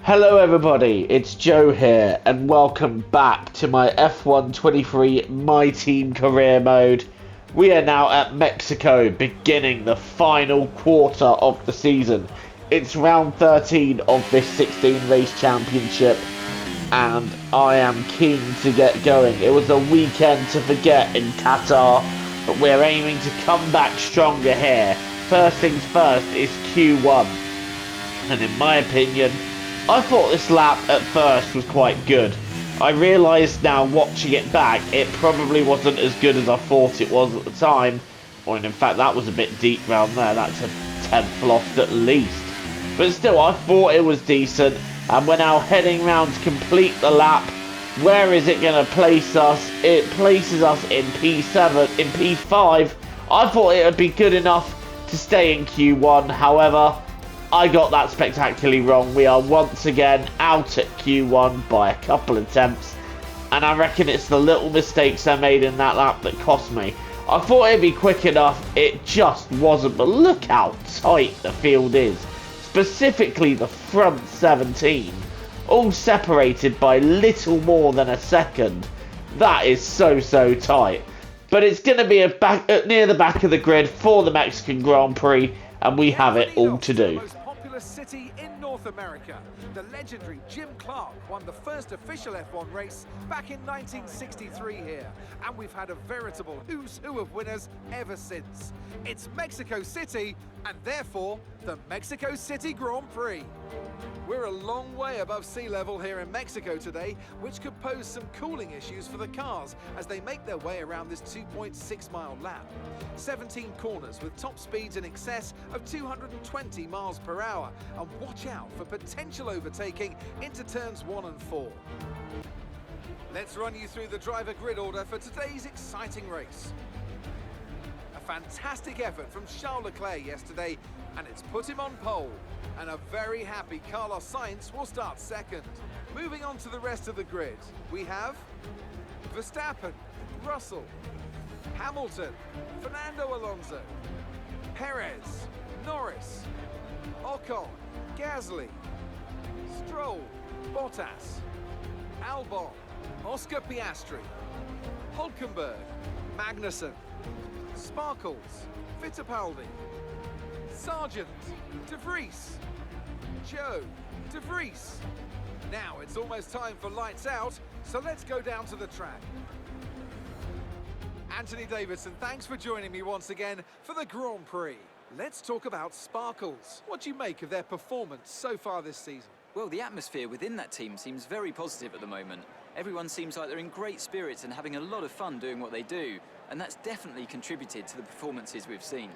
Hello everybody, it's Joe here and welcome back to my F1 23 My Team career mode. We are now at Mexico, beginning the final quarter of the season. It's round 13 of this 16 race championship and I am keen to get going. It was a weekend to forget in Qatar, but we're aiming to come back stronger here. First things first is Q1, and in my opinion, I thought this lap at first was quite good. I realised now watching it back, it probably wasn't as good as I thought it was at the time. Or in fact, that was a bit deep round there. That's a 10th lost at least. But still, I thought it was decent. And we're now heading round to complete the lap. Where is it going to place us? It places us in P7, in P5. I thought it would be good enough to stay in Q1. However, I got that spectacularly wrong. We are once again out at Q1 by a couple of attempts, and I reckon it's the little mistakes I made in that lap that cost me. I thought it'd be quick enough, it just wasn't, but look how tight the field is, specifically the front 17, all separated by little more than a second. That is so tight, but it's going to be near the back of the grid for the Mexican Grand Prix, and we have it all to do. City in North America. The legendary Jim Clark won the first official F1 race back in 1963 here, and we've had a veritable who's who of winners ever since. It's Mexico City, and therefore the Mexico City Grand Prix. We're a long way above sea level here in Mexico today, which could pose some cooling issues for the cars as they make their way around this 2.6-mile lap. 17 corners with top speeds in excess of 220 miles per hour, and watch out for potential overtaking into turns 1 and 4. Let's run you through the driver grid order for today's exciting race. A fantastic effort from Charles Leclerc yesterday, and it's put him on pole. And a very happy Carlos Sainz will start second. Moving on to the rest of the grid, we have Verstappen, Russell, Hamilton, Fernando Alonso, Perez, Norris, Ocon, Gasly, Stroll, Bottas, Albon, Oscar Piastri, Hülkenberg, Magnussen, Sparkles, Fittipaldi, Sargent, De Vries, Joe, De Vries. Now it's almost time for lights out, so let's go down to the track. Anthony Davidson, thanks for joining me once again for the Grand Prix. Let's talk about Sparkles. What do you make of their performance so far this season? Well, the atmosphere within that team seems very positive at the moment. Everyone seems like they're in great spirits and having a lot of fun doing what they do, and that's definitely contributed to the performances we've seen.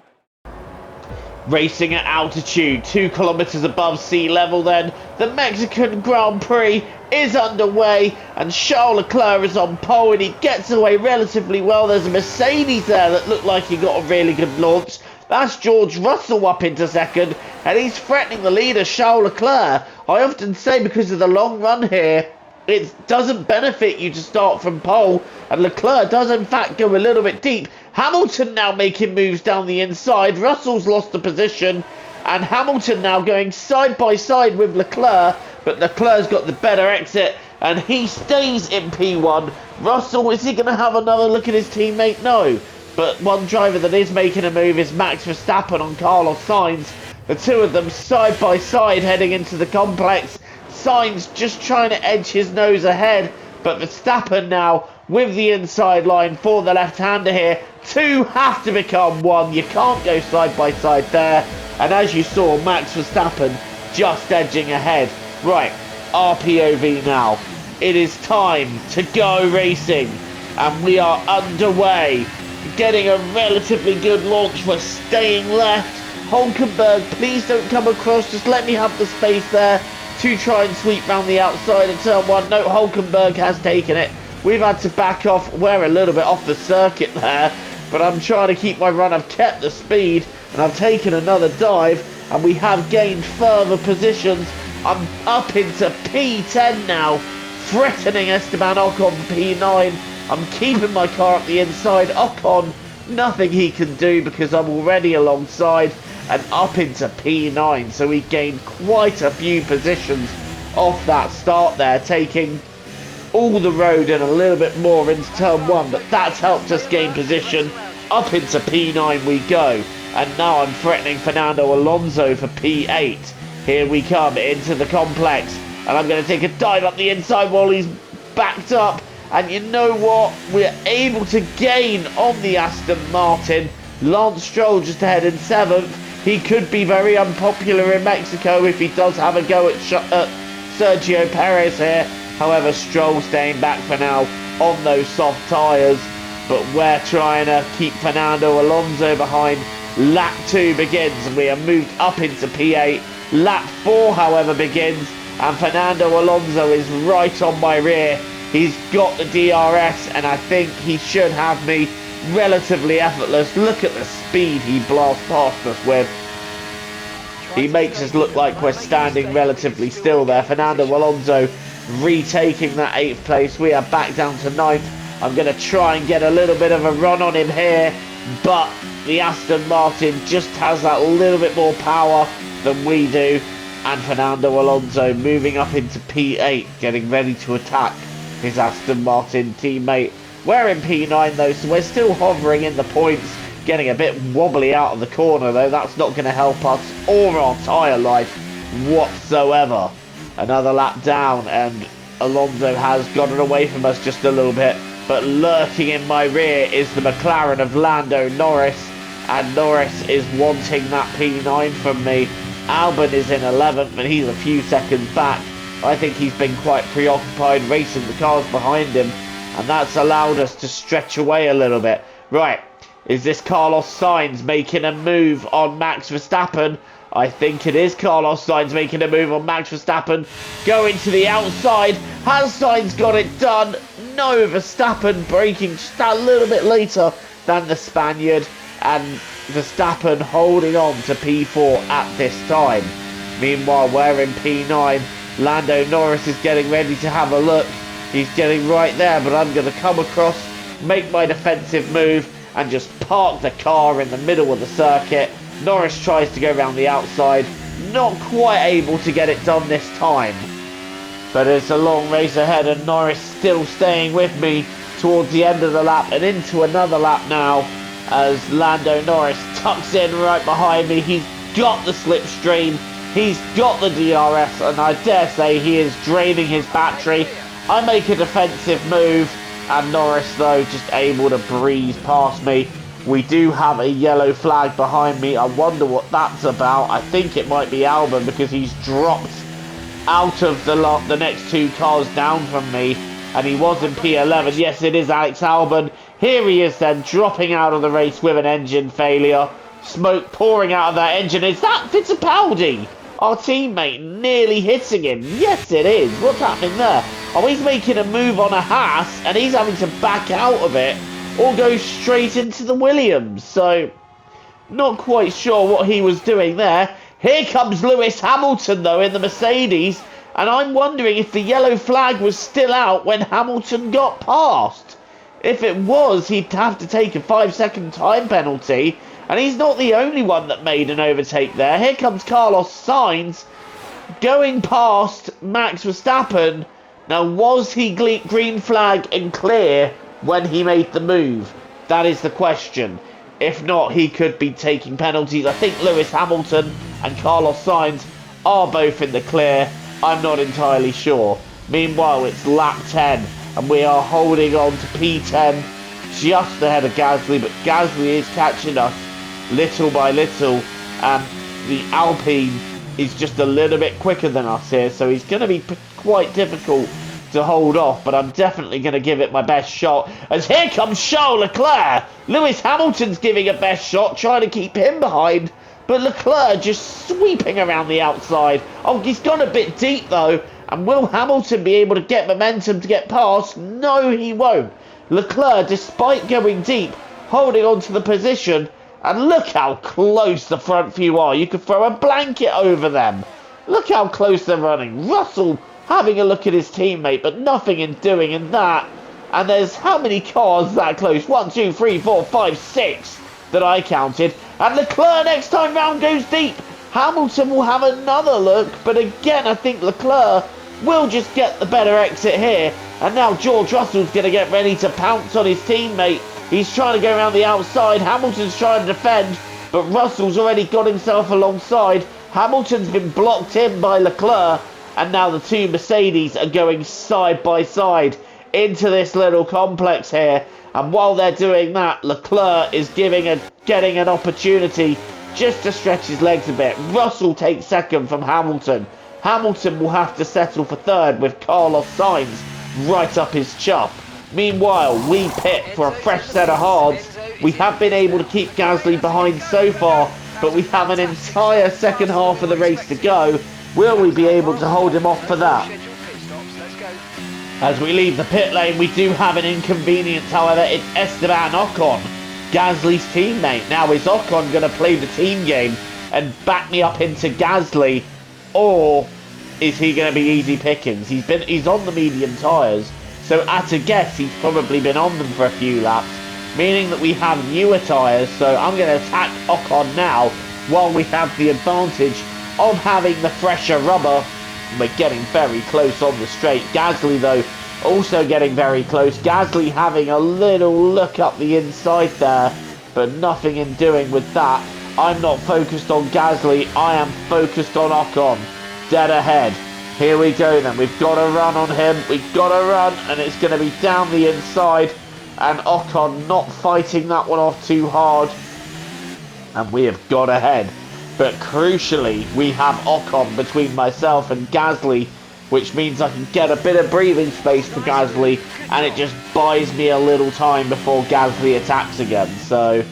Racing at altitude, 2 kilometers above sea level then, the Mexican Grand Prix is underway and Charles Leclerc is on pole and he gets away relatively well. There's a Mercedes there that looked like he got a really good launch. That's George Russell up into second and he's threatening the leader, Charles Leclerc. I often say because of the long run here, it doesn't benefit you to start from pole, and Leclerc does in fact go a little bit deep. Hamilton now making moves down the inside. Russell's lost the position, and Hamilton now going side by side with Leclerc, but Leclerc's got the better exit, and he stays in P1. Russell, is he going to have another look at his teammate? No. But one driver that is making a move is Max Verstappen on Carlos Sainz. The two of them side by side heading into the complex. Sainz just trying to edge his nose ahead, but Verstappen now with the inside line for the left-hander here. Two have to become one. You can't go side by side there. And as you saw, Max Verstappen just edging ahead. Right, RPOV now. It is time to go racing. And we are underway. Getting a relatively good launch. We're staying left. Hülkenberg, please don't come across. Just let me have the space there to try and sweep round the outside of turn 1. No, Hülkenberg has taken it. We've had to back off. We're a little bit off the circuit there, but I'm trying to keep my run. I've kept the speed, and I've taken another dive, and we have gained further positions. I'm up into P10 now, threatening Esteban Ocon P9. I'm keeping my car up the inside. Ocon, nothing he can do because I'm already alongside. And up into P9, so we gained quite a few positions off that start there, taking all the road and a little bit more into turn 1, but that's helped us gain position. Up into P9 we go, and now I'm threatening Fernando Alonso for P8. Here we come into the complex, and I'm going to take a dive up the inside while he's backed up, and you know what, we're able to gain on the Aston Martin. Lance Stroll just ahead in 7th. He could be very unpopular in Mexico if he does have a go at Sergio Perez here. However, Stroll staying back for now on those soft tyres, but we're trying to keep Fernando Alonso behind. Lap 2 begins and we are moved up into P8. Lap 4, however, begins and Fernando Alonso is right on my rear. He's got the DRS and I think he should have me relatively effortless. Look at the speed he blasts past us with. He makes us look like we're standing relatively still there. Fernando Alonso retaking that 8th place. We are back down to 9th. I'm going to try and get a little bit of a run on him here, but the Aston Martin just has that little bit more power than we do. And Fernando Alonso moving up into P8, getting ready to attack his Aston Martin teammate. We're in P9 though, so we're still hovering in the points, getting a bit wobbly out of the corner though. That's not going to help us or our tyre life whatsoever. Another lap down and Alonso has gotten away from us just a little bit, but lurking in my rear is the McLaren of Lando Norris, and Norris is wanting that P9 from me. Albon is in 11th and he's a few seconds back. I think he's been quite preoccupied racing the cars behind him, and that's allowed us to stretch away a little bit. Right, is this Carlos Sainz making a move on Max Verstappen? I think it is Carlos Sainz making a move on Max Verstappen. Going to the outside. Has Sainz got it done? No, Verstappen braking just a little bit later than the Spaniard. And Verstappen holding on to P4 at this time. Meanwhile, we're in P9. Lando Norris is getting ready to have a look. He's getting right there, but I'm going to come across, make my defensive move, and just park the car in the middle of the circuit. Norris tries to go around the outside, not quite able to get it done this time. But it's a long race ahead and Norris still staying with me towards the end of the lap and into another lap now as Lando Norris tucks in right behind me. He's got the slipstream, he's got the DRS, and I dare say he is draining his battery. I make a defensive move and Norris though just able to breeze past me. We do have a yellow flag behind me. I wonder what that's about. I think it might be Albon because he's dropped out of the next 2 cars down from me. And he was in P11. Yes, it is Alex Albon. Here he is then, dropping out of the race with an engine failure. Smoke pouring out of that engine. Is that Fittipaldi? Our teammate nearly hitting him. Yes, it is. What's happening there? Oh, he's making a move on a Haas and he's having to back out of it or go straight into the Williams. So, not quite sure what he was doing there. Here comes Lewis Hamilton, though, in the Mercedes. And I'm wondering if the yellow flag was still out when Hamilton got past. If it was, he'd have to take a 5-second time penalty. And he's not the only one that made an overtake there. Here comes Carlos Sainz going past Max Verstappen. Now, was he green flag and clear when he made the move? That is the question. If not, he could be taking penalties. I think Lewis Hamilton and Carlos Sainz are both in the clear. I'm not entirely sure. Meanwhile, it's lap 10 and we are holding on to P10 just ahead of Gasly, but Gasly is catching us little by little, and the Alpine is just a little bit quicker than us here, so he's going to be quite difficult to hold off, but I'm definitely going to give it my best shot, as here comes Charles Leclerc. Lewis Hamilton's giving a best shot, trying to keep him behind, but Leclerc just sweeping around the outside. Oh, he's gone a bit deep though, and will Hamilton be able to get momentum to get past? No, he won't. Leclerc, despite going deep, holding on to the position, and look how close the front few are. You could throw a blanket over them. Look how close they're running. Russell having a look at his teammate, but nothing in doing in that. And there's how many cars that close? 1, 2, 3, 4, 5, 6 that I counted. And Leclerc next time round goes deep. Hamilton will have another look, but again, I think Leclerc We'll just get the better exit here. And now George Russell's going to get ready to pounce on his teammate. He's trying to go around the outside. Hamilton's trying to defend, but Russell's already got himself alongside. Hamilton's been blocked in by Leclerc, and now the two Mercedes are going side by side into this little complex here. And while they're doing that, Leclerc is getting an opportunity just to stretch his legs a bit. Russell takes second from Hamilton. Hamilton will have to settle for third with Carlos Sainz right up his chop. Meanwhile, we pit for a fresh set of hards. We have been able to keep Gasly behind so far, but we have an entire second half of the race to go. Will we be able to hold him off for that? As we leave the pit lane, we do have an inconvenience, however. It's Esteban Ocon, Gasly's teammate. Now, is Ocon going to play the team game and back me up into Gasly, or is he going to be easy pickings? He's on the medium tyres, so at a guess, he's probably been on them for a few laps, meaning that we have newer tyres. So I'm going to attack Ocon now while we have the advantage of having the fresher rubber. We're getting very close on the straight. Gasly, though, also getting very close. Gasly having a little look up the inside there, but nothing in doing with that. I'm not focused on Gasly. I am focused on Ocon. Dead ahead. Here we go then. We've got to run on him. We've got to run, and it's going to be down the inside. And Ocon not fighting that one off too hard. And we have got ahead. But crucially, we have Ocon between myself and Gasly, which means I can get a bit of breathing space for Gasly, and it just buys me a little time before Gasly attacks again. So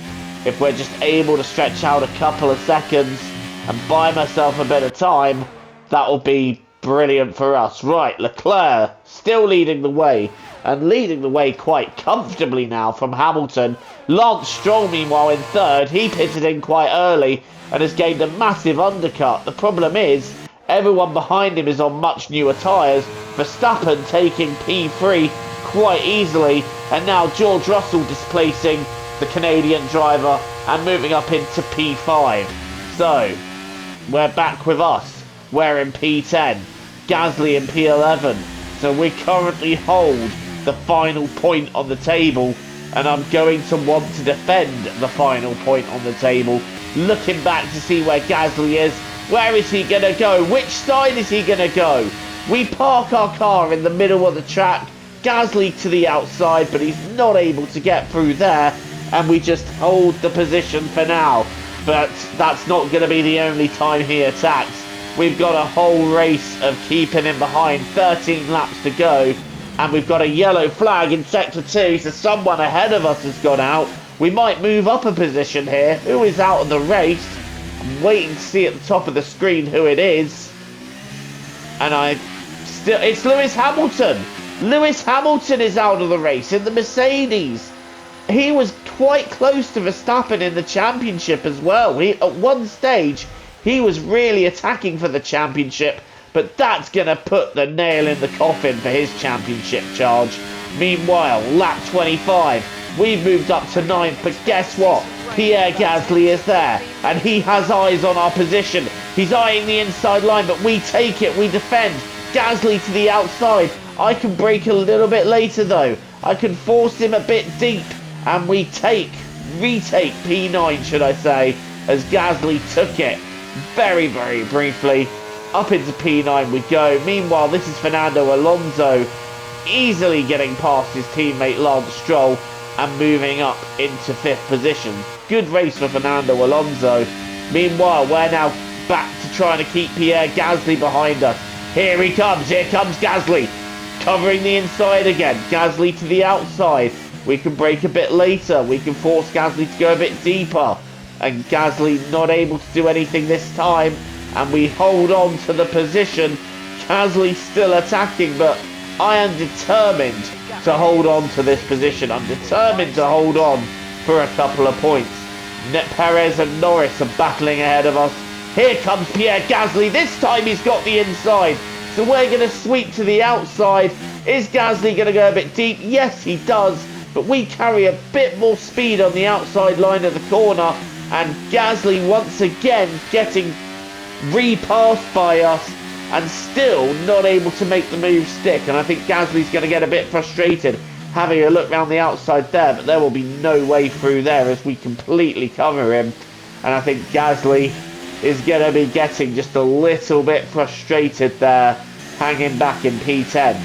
if we're just able to stretch out a couple of seconds and buy myself a bit of time, that will be brilliant for us. Right, Leclerc still leading the way, and leading the way quite comfortably now from Hamilton. Lance Stroll, meanwhile, in third. He pitted in quite early and has gained a massive undercut. The problem is, everyone behind him is on much newer tyres. Verstappen taking P3 quite easily, and now George Russell displacing the Canadian driver and moving up into P5. So, we're back with us. We're in P10, Gasly in P11. So we currently hold the final point on the table, and I'm going to want to defend the final point on the table. Looking back to see where Gasly is. Where is he going to go? Which side is he going to go? We park our car in the middle of the track. Gasly to the outside, but he's not able to get through there. And we just hold the position for now. But that's not going to be the only time he attacks. We've got a whole race of keeping him behind. 13 laps to go. And we've got a yellow flag in Sector 2. So someone ahead of us has gone out. We might move up a position here. Who is out of the race? I'm waiting to see at the top of the screen who it is. And it's Lewis Hamilton. Lewis Hamilton is out of the race in the Mercedes. He was quite close to Verstappen in the championship as well. At one stage, he was really attacking for the championship, but that's going to put the nail in the coffin for his championship charge. Meanwhile, lap 25. We've moved up to 9th, but guess what? Pierre Gasly is there, and he has eyes on our position. He's eyeing the inside line, but we take it, we defend. Gasly to the outside. I can brake a little bit later, though. I can force him a bit deep, and we retake P9, should I say, as Gasly took it very, very briefly. Up into P9 we go. Meanwhile, this is Fernando Alonso, easily getting past his teammate Lance Stroll and moving up into 5th position. Good race for Fernando Alonso. Meanwhile, we're now back to trying to keep Pierre Gasly behind us. Here he comes. Here comes Gasly. Covering the inside again. Gasly to the outside. We can brake a bit later. We can force Gasly to go a bit deeper. And Gasly not able to do anything this time. And we hold on to the position. Gasly still attacking, but I am determined to hold on to this position. I'm determined to hold on for a couple of points. Perez and Norris are battling ahead of us. Here comes Pierre Gasly. This time he's got the inside. So we're going to sweep to the outside. Is Gasly going to go a bit deep? Yes, he does. But we carry a bit more speed on the outside line of the corner. And Gasly once again getting repassed by us. and still not able to make the move stick. And I think Gasly's going to get a bit frustrated having a look round the outside there, but there will be no way through there as we completely cover him. And I think Gasly is going to be getting just a little bit frustrated there, hanging back in P10.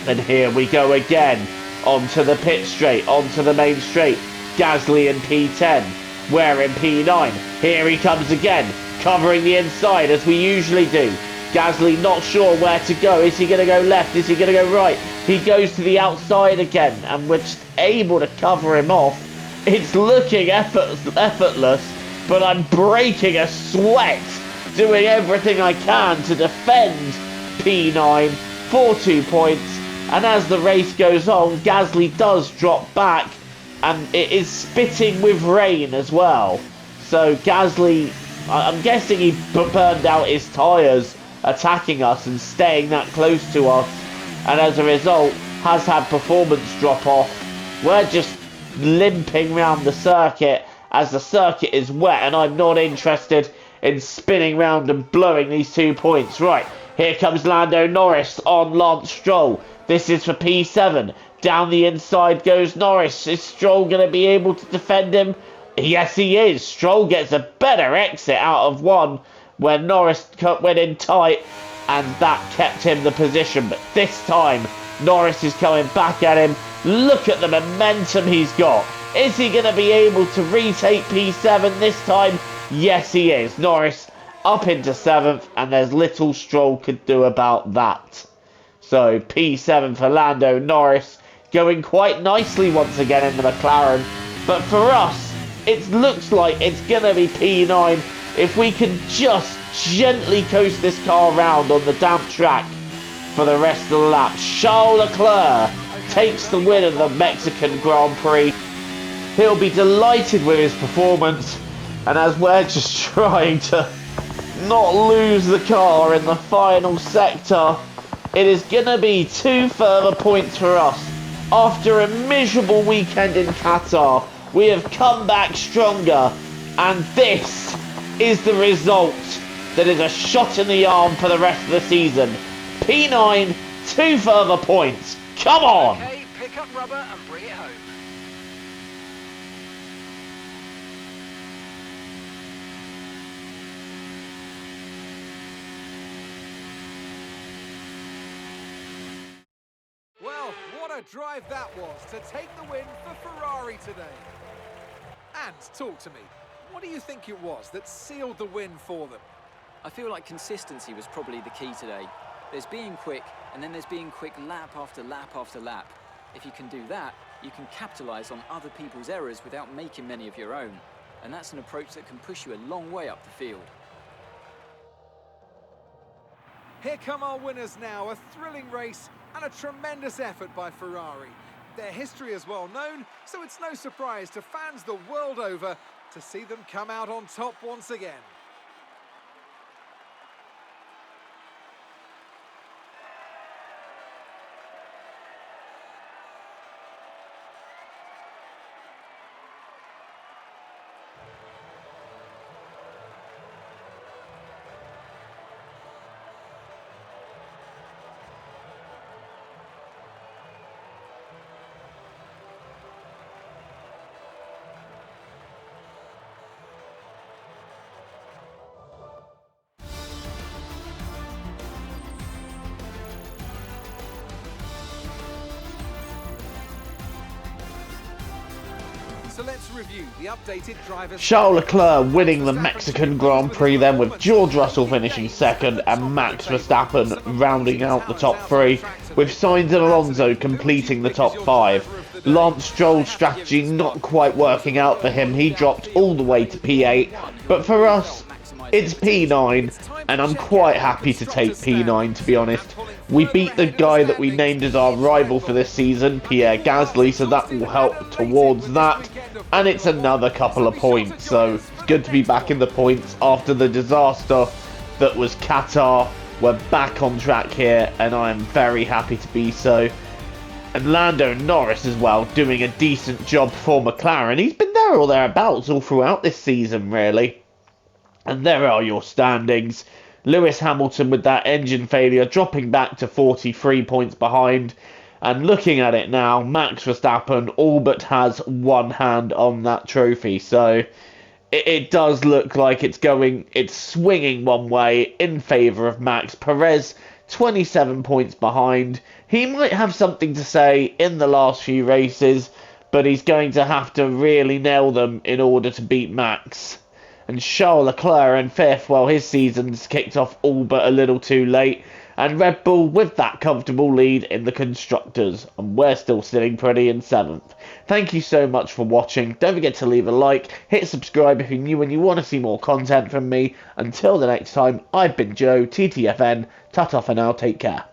And here we go again, onto the pit straight, onto the main straight. Gasly in P10, we're in P9. Here he comes again, covering the inside as we usually do. Gasly not sure where to go. Is he going to go left? Is he going to go right? He goes to the outside again, and we're just able to cover him off. It's looking effortless, but I'm breaking a sweat, doing everything I can to defend P9 for 2 points. And as the race goes on, Gasly does drop back, and it is spitting with rain as well. So Gasly, I'm guessing he burned out his tyres attacking us and staying that close to us, and as a result has had performance drop off. We're just limping round the circuit as the circuit is wet, and I'm not interested in spinning round and blowing these 2 points. Right, here comes Lando Norris on Lance Stroll. This is for P7. Down the inside goes Norris. Is Stroll going to be able to defend him? Yes, he is. Stroll gets a better exit out of one where Norris went in tight, and that kept him the position. But this time, Norris is coming back at him. Look at the momentum he's got. Is he going to be able to retake P7 this time? Yes, he is. Norris up into 7th, and there's little Stroll could do about that. So P7 for Lando Norris, going quite nicely once again in the McLaren. But for us, it looks like it's going to be P9 if we can just gently coast this car around on the damp track for the rest of the lap. Charles Leclerc takes the win of the Mexican Grand Prix. He'll be delighted with his performance, and as we're just trying to not lose the car in the final sector, it is going to be 2 further points for us. After a miserable weekend in Qatar, we have come back stronger, and this is the result that is a shot in the arm for the rest of the season. P9, 2 further points. Come on! Okay, pick up rubber and bring it home. Well, what a drive that was to take the win for Ferrari today. And talk to me. What do you think it was that sealed the win for them? I feel like consistency was probably the key today. There's being quick, and then there's being quick lap after lap after lap. If you can do that, you can capitalise on other people's errors without making many of your own. And that's an approach that can push you a long way up the field. Here come our winners now, a thrilling race and a tremendous effort by Ferrari. Their history is well known, so it's no surprise to fans the world over to see them come out on top once again. So let's review the updated drivers. Charles Leclerc winning the Mexican Grand Prix then, with George Russell finishing second and Max Verstappen rounding out the top 3, with Sainz and Alonso completing the top 5. Lance Stroll's strategy not quite working out for him. He dropped all the way to P8, but for us, it's P9, and I'm quite happy to take P9, to be honest. We beat the guy that we named as our rival for this season, Pierre Gasly, so that will help towards that. And it's another couple of points, so it's good to be back in the points after the disaster that was Qatar. We're back on track here, and I am very happy to be so. And Lando Norris as well, doing a decent job for McLaren. He's been there or thereabouts all throughout this season, really. And there are your standings. Lewis Hamilton with that engine failure dropping back to 43 points behind. And looking at it now, Max Verstappen all but has one hand on that trophy. So it does look like it's swinging one way in favour of Max. Perez 27 points behind. He might have something to say in the last few races, but he's going to have to really nail them in order to beat Max. And Charles Leclerc in 5th, well, his season's kicked off all but a little too late. And Red Bull with that comfortable lead in the Constructors. And we're still sitting pretty in 7th. Thank you so much for watching. Don't forget to leave a like, hit subscribe if you're new and you want to see more content from me. Until the next time, I've been Joe, TTFN. Ta-ta for now, take care.